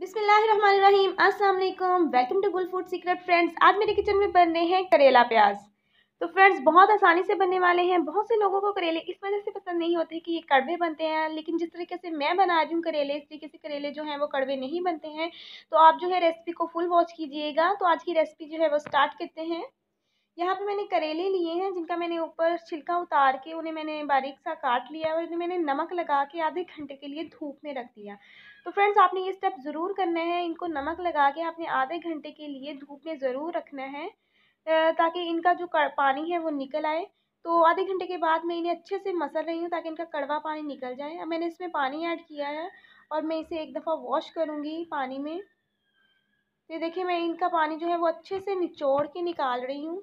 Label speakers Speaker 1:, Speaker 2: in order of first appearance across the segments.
Speaker 1: बिस्मिल्लाहिर्रहमानिर्रहीम। अस्सलाम वालेकुम। वेलकम टू गुल फूड सीक्रेट। फ्रेंड्स, आज मेरे किचन में बन रहे हैं करेला प्याज। तो फ्रेंड्स, बहुत आसानी से बनने वाले हैं। बहुत से लोगों को करेले इस वजह से पसंद नहीं होते कि ये कड़वे बनते हैं, लेकिन जिस तरीके से मैं बना रही हूँ करेले, इस तरीके से करेले जो हैं वो कड़वे नहीं बनते हैं। तो आप जो है रेसिपी को फुल वॉच कीजिएगा। तो आज की रेसिपी जो है वो स्टार्ट करते हैं। यहाँ पे मैंने करेले लिए हैं, जिनका मैंने ऊपर छिलका उतार के उन्हें मैंने बारीक सा काट लिया और इन्हें मैंने नमक लगा के आधे घंटे के लिए धूप में रख दिया। तो फ्रेंड्स, आपने ये स्टेप ज़रूर करना है। इनको नमक लगा के आपने आधे घंटे के लिए धूप में ज़रूर रखना है, ताकि इनका जो पानी है वो निकल आए। तो आधे घंटे के बाद मैं इन्हें अच्छे से मसल रही हूँ ताकि इनका कड़वा पानी निकल जाए। अब मैंने इसमें पानी ऐड किया है और मैं इसे एक दफ़ा वॉश करूँगी पानी में। ये देखिए, मैं इनका पानी जो है वो अच्छे से निचोड़ के निकाल रही हूँ।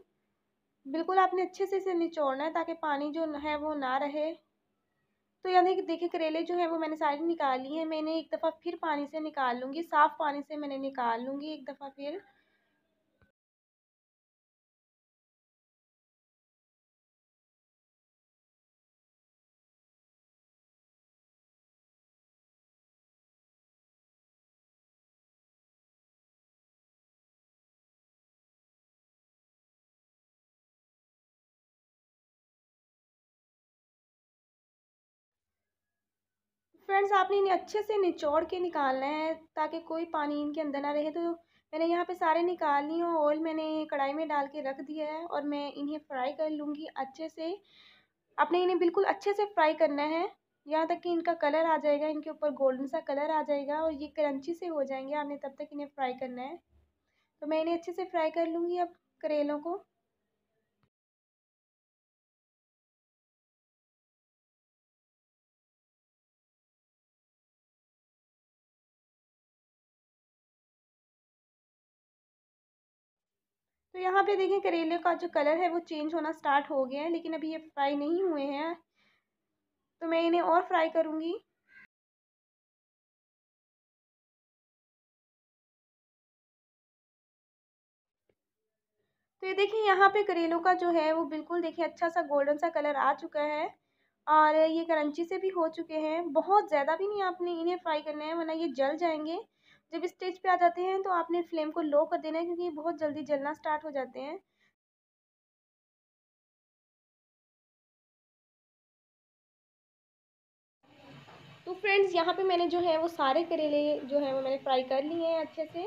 Speaker 1: बिल्कुल आपने अच्छे से इसे निचोड़ना है ताकि पानी जो है वो ना रहे। तो यानी कि देखिए, करेले जो है वो मैंने सारे निकाल लिए हैं। मैं इन्हें एक दफ़ा फिर पानी से निकाल लूँगी, साफ़ पानी से मैंने निकाल लूँगी एक दफ़ा फिर। फ्रेंड्स, आपने इन्हें अच्छे से निचोड़ के निकालना है ताकि कोई पानी इनके अंदर ना रहे। तो मैंने यहाँ पे सारे निकाल लिए और ऑयल मैंने कढ़ाई में डाल के रख दिया है और मैं इन्हें फ्राई कर लूँगी अच्छे से। आपने इन्हें बिल्कुल अच्छे से फ्राई करना है, यहाँ तक कि इनका कलर आ जाएगा, इनके ऊपर गोल्डन सा कलर आ जाएगा और ये क्रंची से हो जाएंगे। आपने तब तक इन्हें फ्राई करना है। तो मैं इन्हें अच्छे से फ्राई कर लूँगी अब करेलों को। तो यहाँ पे देखिए, करेले का जो कलर है वो चेंज होना स्टार्ट हो गया है, लेकिन अभी ये फ्राई नहीं हुए हैं। तो मैं इन्हें और फ्राई करूँगी। तो ये देखिए, यहाँ पे करेलों का जो है वो बिल्कुल देखिए अच्छा सा गोल्डन सा कलर आ चुका है और ये क्रंची से भी हो चुके हैं। बहुत ज़्यादा भी नहीं आपने इन्हें फ्राई करना है, वरना ये जल जाएंगे। जब इस स्टेज पे आ जाते हैं तो आपने फ्लेम को लो कर देना है, क्योंकि ये बहुत जल्दी जलना स्टार्ट हो जाते हैं। तो फ्रेंड्स, यहाँ पे मैंने जो है वो सारे करेले जो है वो मैंने फ्राई कर लिए हैं अच्छे से।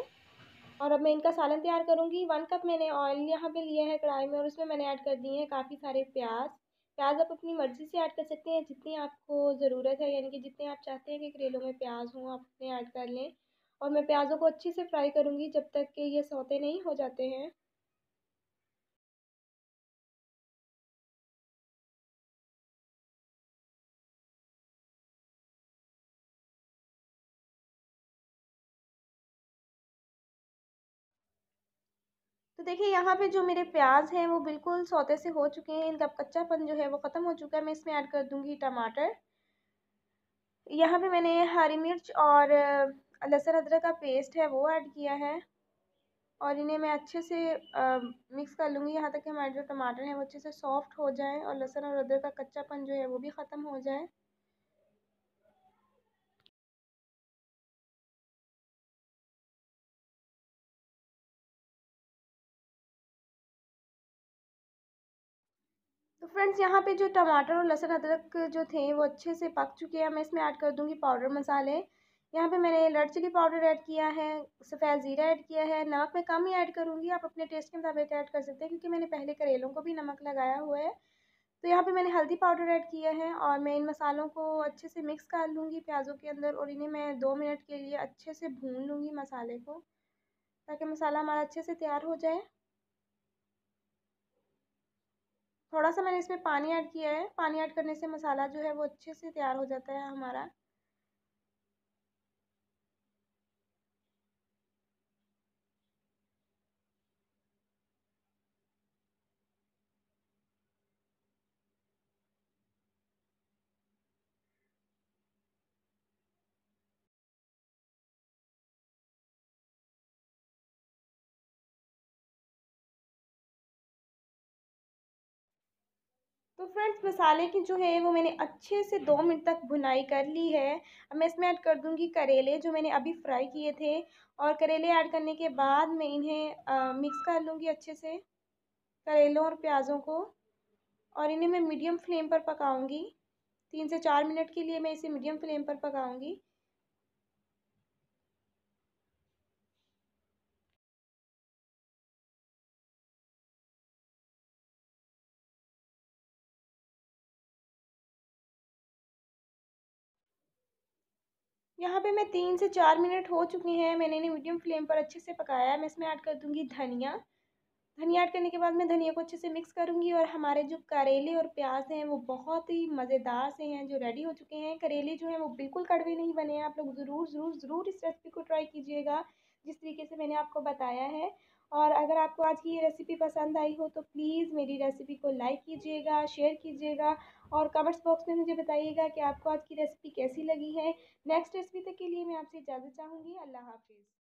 Speaker 1: और अब मैं इनका सालन तैयार करूँगी। 1 कप मैंने ऑयल यहाँ पे लिया है कढ़ाई में और उसमें मैंने ऐड कर दिए हैं काफ़ी सारे प्याज। प्याज आप अपनी मर्ज़ी से ऐड कर सकते हैं, जितनी आपको ज़रूरत है, यानी कि जितने आप चाहते हैं कि करेलों में प्याज हों, आप उतने ऐड कर लें। और मैं प्याज़ों को अच्छे से फ्राई करूँगी जब तक कि ये सौते नहीं हो जाते हैं। तो देखिए, यहाँ पे जो मेरे प्याज हैं वो बिल्कुल सौते से हो चुके हैं। इनका कच्चापन जो है वो ख़त्म हो चुका है। मैं इसमें ऐड कर दूँगी टमाटर। यहाँ पे मैंने हरी मिर्च और लहसुन अदरक का पेस्ट है वो ऐड किया है और इन्हें मैं अच्छे से मिक्स कर लूँगी, यहाँ तक कि हमारे जो टमाटर हैं वो अच्छे से सॉफ्ट हो जाएं और लहसुन और अदरक का कच्चापन जो है वो भी ख़त्म हो जाए। तो फ्रेंड्स, यहाँ पे जो टमाटर और लहसुन अदरक जो थे वो अच्छे से पक चुके हैं। मैं इसमें ऐड कर दूँगी पाउडर मसाले। यहाँ पे मैंने रेड चिली पाउडर ऐड किया है, सफ़ेद ज़ीरा ऐड किया है। नमक मैं कम ही ऐड करूँगी, आप अपने टेस्ट के मुताबिक ऐड कर सकते हैं, क्योंकि मैंने पहले करेलों को भी नमक लगाया हुआ है। तो यहाँ पे मैंने हल्दी पाउडर ऐड किया है और मैं इन मसालों को अच्छे से मिक्स कर लूँगी प्याज़ों के अंदर और इन्हें मैं 2 मिनट के लिए अच्छे से भून लूँगी मसाले को, ताकि मसाला हमारा अच्छे से तैयार हो जाए। थोड़ा सा मैंने इसमें पानी ऐड किया है। पानी ऐड करने से मसाला जो है वो अच्छे से तैयार हो जाता है हमारा। तो फ्रेंड्स मसाले की जो है वो मैंने अच्छे से 2 मिनट तक भुनाई कर ली है। अब मैं इसमें ऐड कर दूंगी करेले जो मैंने अभी फ्राई किए थे। और करेले ऐड करने के बाद मैं इन्हें मिक्स कर लूँगी अच्छे से, करेलों और प्याज़ों को। और इन्हें मैं मीडियम फ्लेम पर पकाऊंगी। 3 से 4 मिनट के लिए मैं इसे मीडियम फ्लेम पर पकाऊंगी। यहाँ पे मैं 3 से 4 मिनट हो चुकी हैं, मैंने इन्हें मीडियम फ्लेम पर अच्छे से पकाया है। मैं इसमें ऐड कर दूंगी धनिया। धनिया ऐड करने के बाद मैं धनिया को अच्छे से मिक्स करूंगी। और हमारे जो करेले और प्याज हैं वो बहुत ही मज़ेदार से हैं, जो रेडी हो चुके हैं। करेले जो हैं वो बिल्कुल कड़वे नहीं बने हैं। आप लोग ज़रूर ज़रूर ज़रूर इस रेसिपी को ट्राई कीजिएगा जिस तरीके से मैंने आपको बताया है। और अगर आपको आज की ये रेसिपी पसंद आई हो तो प्लीज़ मेरी रेसिपी को लाइक कीजिएगा, शेयर कीजिएगा और कमेंट्स बॉक्स में मुझे बताइएगा कि आपको आज की रेसिपी कैसी लगी है। नेक्स्ट रेसिपी तक के लिए मैं आपसे इजाज़त चाहूँगी। अल्लाह हाफिज़।